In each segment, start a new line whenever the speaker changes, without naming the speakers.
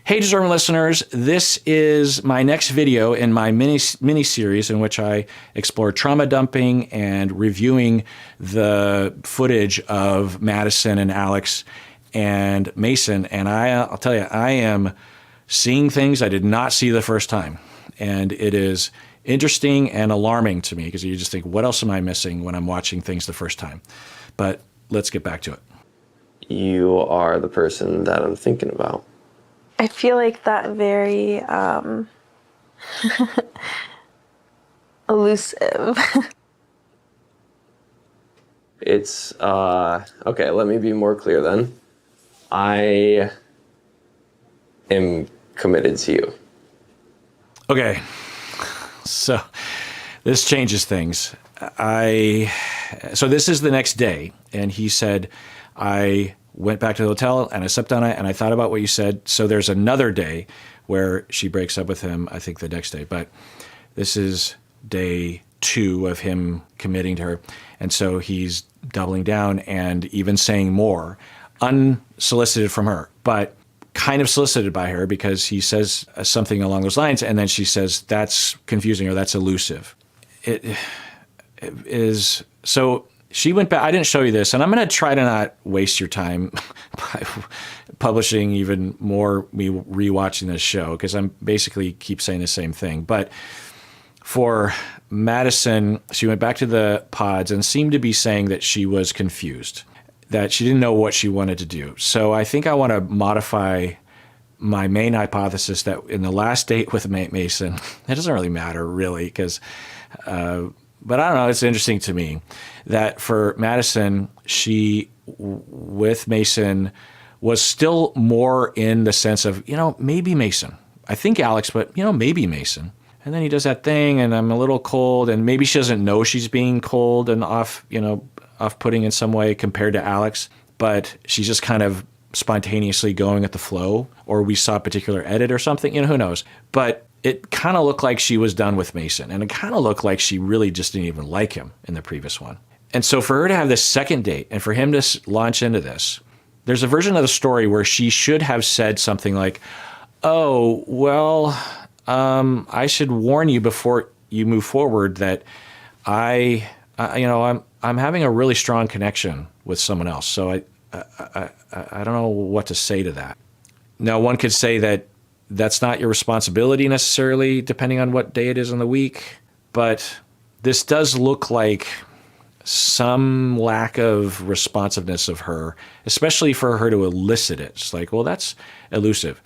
Hey, deserving listeners, this is my next video in my mini series in which I explore trauma dumping and reviewing the footage of Madison and Alex and Mason. And I'll tell you, I am seeing things I did not see the first time. And it is interesting and alarming to me because you just think, what else am I missing when I'm watching things the first time? But let's get back to it.
You are the person that I'm thinking about.
I feel like that very elusive.
It's, okay, let me be more clear then. I am committed to you.
Okay, so this changes things. So this is the next day, and he said, I went back to the hotel and I slept on it and I thought about what you said. So there's another day where she breaks up with him, I think the next day. But this is day 2 of him committing to her. And so he's doubling down and even saying more, unsolicited from her, but kind of solicited by her because he says something along those lines. And then she says, that's confusing or that's elusive. It is so. She went back. I didn't show you this, and I'm going to try to not waste your time by publishing even more me rewatching this show because I'm basically keep saying the same thing. But for Madison, she went back to the pods and seemed to be saying that she was confused, that she didn't know what she wanted to do. So I think I want to modify my main hypothesis that in the last date with Mason, it doesn't really matter really because but I don't know, it's interesting to me that for Madison, she, with Mason, was still more in the sense of, maybe Mason. I think Alex, but, maybe Mason. And then he does that thing, and I'm a little cold, and maybe she doesn't know she's being cold and off-putting in some way compared to Alex, but she's just kind of spontaneously going at the flow, or we saw a particular edit or something, who knows. But it kind of looked like she was done with Mason, and it kind of looked like she really just didn't even like him in the previous one. And so for her to have this second date and for him to launch into this, there's a version of the story where she should have said something like, oh, well, I should warn you before you move forward that I'm having a really strong connection with someone else. So I don't know what to say to that. Now, one could say that that's not your responsibility necessarily, depending on what day it is in the week. But this does look like some lack of responsiveness of her, especially for her to elicit it. It's like, well, that's elusive.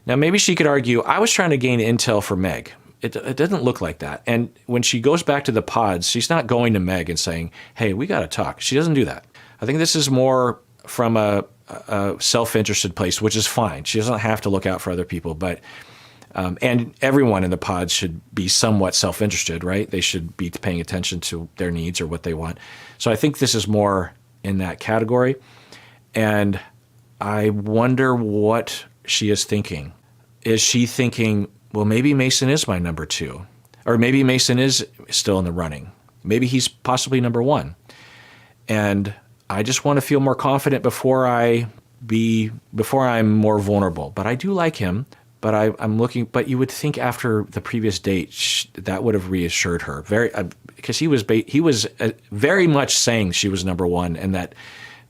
Now, maybe she could argue, I was trying to gain intel for Meg. It doesn't look like that. And when she goes back to the pods, she's not going to Meg and saying, hey, we got to talk. She doesn't do that. I think this is more from a self-interested place, which is fine. She doesn't have to look out for other people, but and everyone in the pods should be somewhat self-interested, right? They should be paying attention to their needs or what they want. So I think this is more in that category. And I wonder what she is thinking. Is she thinking, well, maybe Mason is my number 2, or maybe Mason is still in the running. Maybe he's possibly number 1. And I just want to feel more confident before I'm more vulnerable. But I do like him. But I'm looking. But you would think after the previous date that would have reassured her because he was very much saying she was number 1 and that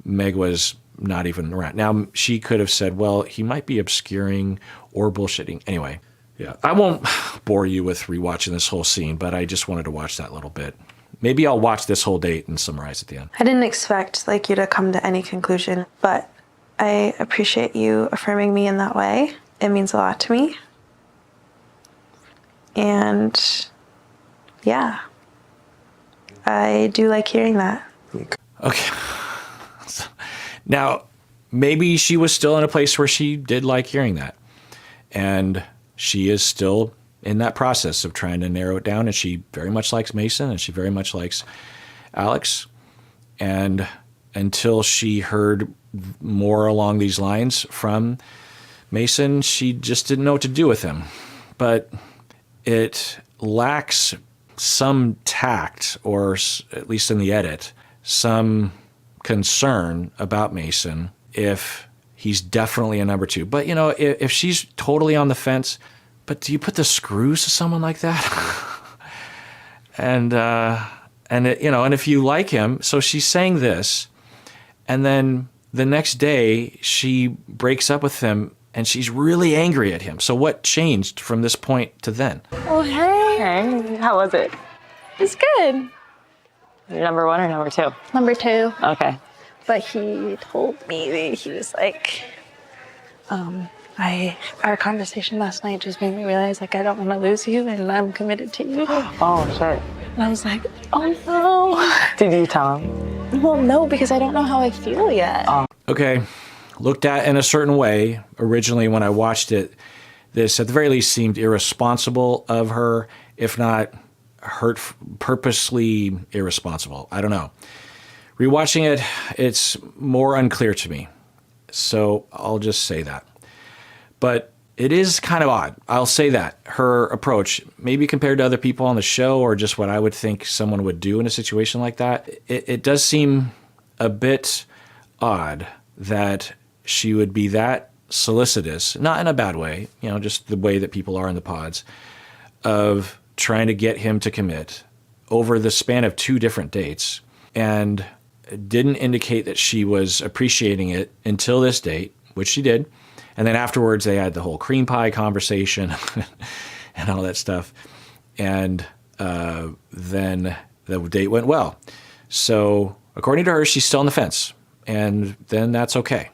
Meg was not even around. Now she could have said, well, he might be obscuring or bullshitting. Anyway, yeah, I won't bore you with rewatching this whole scene, but I just wanted to watch that little bit. Maybe I'll watch this whole date and summarize at the end.
I didn't expect you to come to any conclusion, but I appreciate you affirming me in that way. It means a lot to me. And yeah, I do like hearing that.
Okay. Now, maybe she was still in a place where she did like hearing that. And she is still in that process of trying to narrow it down. And she very much likes Mason and she very much likes Alex. And until she heard more along these lines from Mason, she just didn't know what to do with him. But it lacks some tact, or at least in the edit, some concern about Mason if he's definitely a number two. But, you know, if she's totally on the fence, but do you put the screws to someone like that? and if you like him, so she's saying this, and then the next day she breaks up with him and she's really angry at him. So what changed from this point to then?
Oh, hey. How was it?
It's good.
You're number one or number two?
Number two.
Okay.
But he told me that he was like, our conversation last night just made me realize like I don't want to lose you and I'm committed to you.
Oh, shit.
And I was like, oh no.
Did you tell him?
Well, no, because I don't know how I feel yet.
Okay, looked at in a certain way. Originally, when I watched it, this at the very least seemed irresponsible of her, if not purposely irresponsible. I don't know. Rewatching it, it's more unclear to me. So I'll just say that. But it is kind of odd. I'll say that. Her approach, maybe compared to other people on the show or just what I would think someone would do in a situation like that, it does seem a bit odd that she would be that solicitous, not in a bad way, you know, just the way that people are in the pods, of trying to get him to commit over the span of 2 different dates, and didn't indicate that she was appreciating it until this date, which she did. And then afterwards, they had the whole cream pie conversation and all that stuff. And then the date went well. So according to her, she's still on the fence. And then that's okay.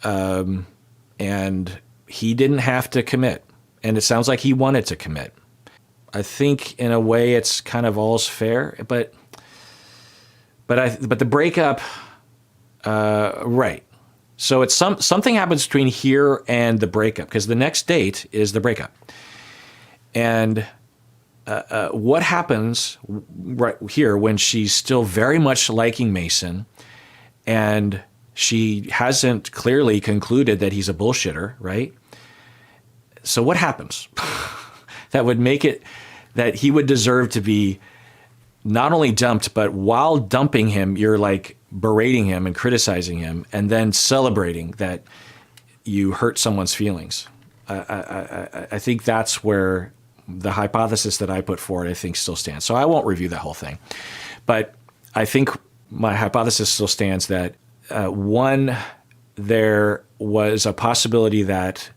And he didn't have to commit. And it sounds like he wanted to commit. I think in a way it's kind of all's fair. But the breakup, right. So it's something happens between here and the breakup, because the next date is the breakup. And what happens right here when she's still very much liking Mason, and she hasn't clearly concluded that he's a bullshitter, right? So what happens that would make it that he would deserve to be not only dumped, but while dumping him, you're like berating him and criticizing him, and then celebrating that you hurt someone's feelings. I think that's where the hypothesis that I put forward, I think, still stands. So I won't review that whole thing. But I think my hypothesis still stands that, one, there was a possibility that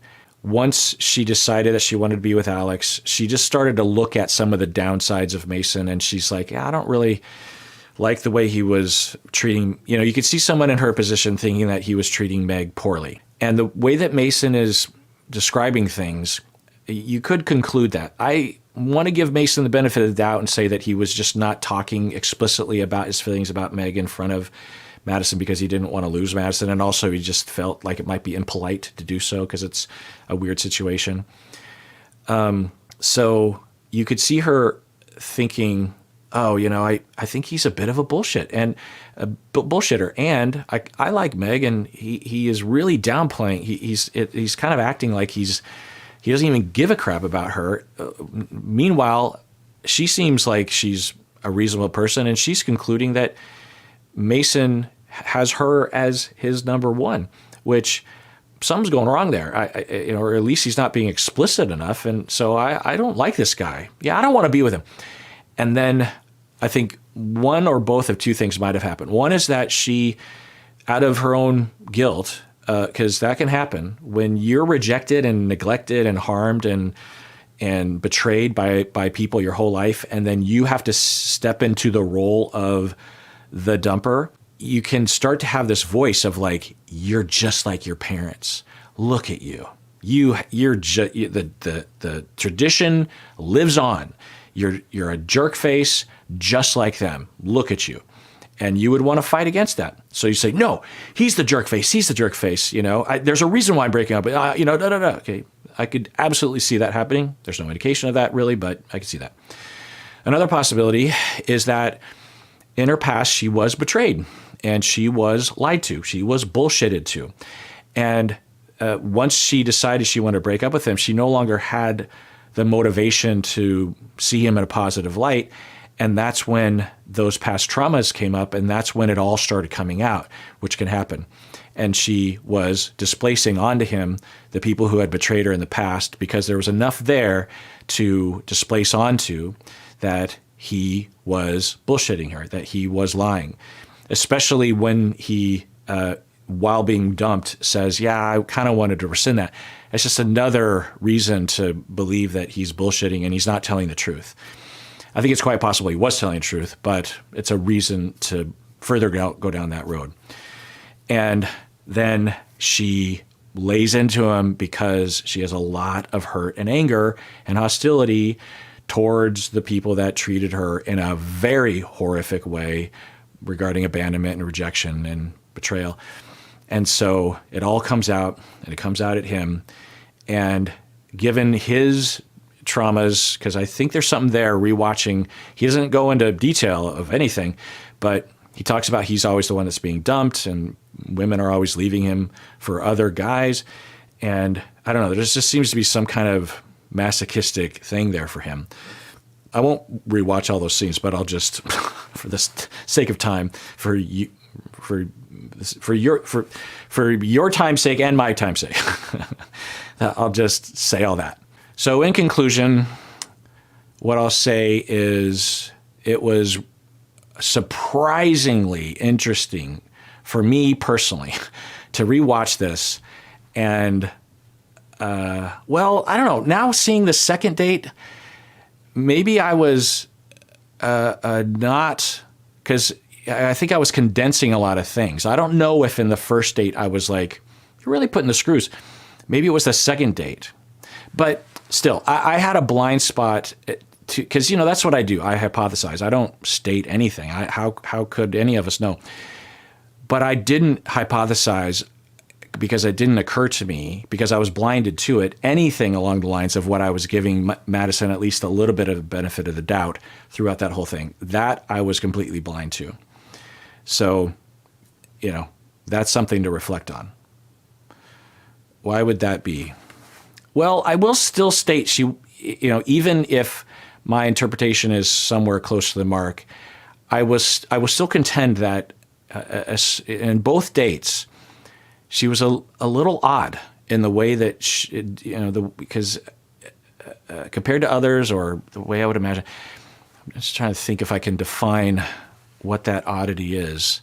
once she decided that she wanted to be with Alex, she just started to look at some of the downsides of Mason, and she's like, yeah, I don't really like the way he was treating, you know, you could see someone in her position thinking that he was treating Meg poorly. And the way that Mason is describing things, you could conclude that. I want to give Mason the benefit of the doubt and say that he was just not talking explicitly about his feelings about Meg in front of Madison because he didn't want to lose Madison, and also he just felt like it might be impolite to do so because it's a weird situation. So you could see her thinking, oh, you know, I think he's a bit of a bullshitter, and I like Meg, and he is really downplaying. He's kind of acting like he doesn't even give a crap about her. Meanwhile, she seems like she's a reasonable person, and she's concluding that Mason has her as his number one, which something's going wrong there. Or at least he's not being explicit enough. And so I don't like this guy. Yeah, I don't want to be with him. And then I think one or both of two things might have happened. One is that she, out of her own guilt, because that can happen when you're rejected and neglected and harmed and betrayed by people your whole life, and then you have to step into the role of the dumper, you can start to have this voice of like, you're just like your parents. Look at you. The tradition lives on. You're a jerk face just like them. Look at you. And you would want to fight against that. So you say, no, he's the jerk face. He's the jerk face. You know, there's a reason why I'm breaking up. Okay. I could absolutely see that happening. There's no indication of that really, but I could see that. Another possibility is that in her past, she was betrayed and she was lied to. She was bullshitted to. And once she decided she wanted to break up with him, she no longer had the motivation to see him in a positive light. And that's when those past traumas came up, and that's when it all started coming out, which can happen. And she was displacing onto him the people who had betrayed her in the past because there was enough there to displace onto that he was bullshitting her, that he was lying. Especially when he, while being dumped, says, yeah, I kind of wanted to rescind that. It's just another reason to believe that he's bullshitting and he's not telling the truth. I think it's quite possible he was telling the truth, but it's a reason to further go down that road. And then she lays into him because she has a lot of hurt and anger and hostility towards the people that treated her in a very horrific way regarding abandonment and rejection and betrayal. And so it all comes out, and it comes out at him. And given his traumas, because I think there's something there rewatching, he doesn't go into detail of anything, but he talks about he's always the one that's being dumped and women are always leaving him for other guys. And I don't know, there just seems to be some kind of masochistic thing there for him. I won't rewatch all those scenes, but I'll just, for the sake of time, for your time's sake and my time's sake, I'll just say all that. So in conclusion, what I'll say is it was surprisingly interesting for me personally to rewatch this. And, well, I don't know. Now seeing the second date, maybe I was not, because I think I was condensing a lot of things. I don't know if in the first date I was like, you're really putting the screws. Maybe it was the second date. But still, I had a blind spot because, you know, that's what I do. I hypothesize. I don't state anything. How could any of us know? But I didn't hypothesize because it didn't occur to me, because I was blinded to it, anything along the lines of what I was giving Madison at least a little bit of the benefit of the doubt throughout that whole thing. That I was completely blind to. So, you know, that's something to reflect on. Why would that be? Well, I will still state she, you know, even if my interpretation is somewhere close to the mark, I will still contend that in both dates, she was a little odd in the way that she, you know, because compared to others, or the way I would imagine. I'm just trying to think if I can define what that oddity is.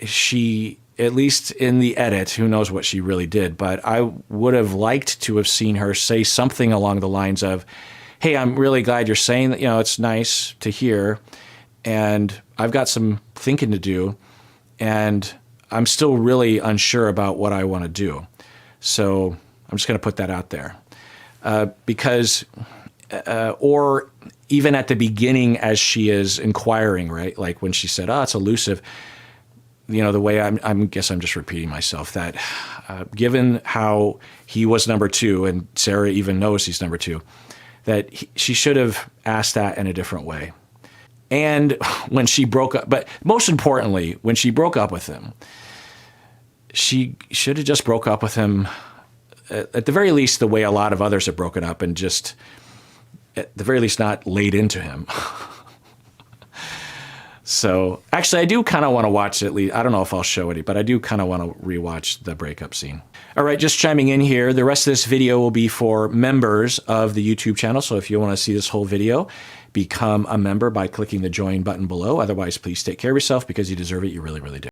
She, at least in the edit, who knows what she really did, but I would have liked to have seen her say something along the lines of, hey, I'm really glad you're saying that, you know, it's nice to hear, and I've got some thinking to do, and I'm still really unsure about what I want to do. So I'm just going to put that out there. Because, or even at the beginning as she is inquiring, right? Like when she said, oh, it's elusive. You know, the way I guess I'm just repeating myself, that given how he was number two, and Sarah even knows he's number two, that she should have asked that in a different way. And when she broke up, but most importantly, when she broke up with him, she should have just broke up with him, at the very least, the way a lot of others have broken up, and just, at the very least, not laid into him. So, actually, I do kind of want to watch at least. I don't know if I'll show it, but I do kind of want to rewatch the breakup scene. All right, just chiming in here. The rest of this video will be for members of the YouTube channel. So if you want to see this whole video, become a member by clicking the join button below. Otherwise, please take care of yourself because you deserve it. You really, really do.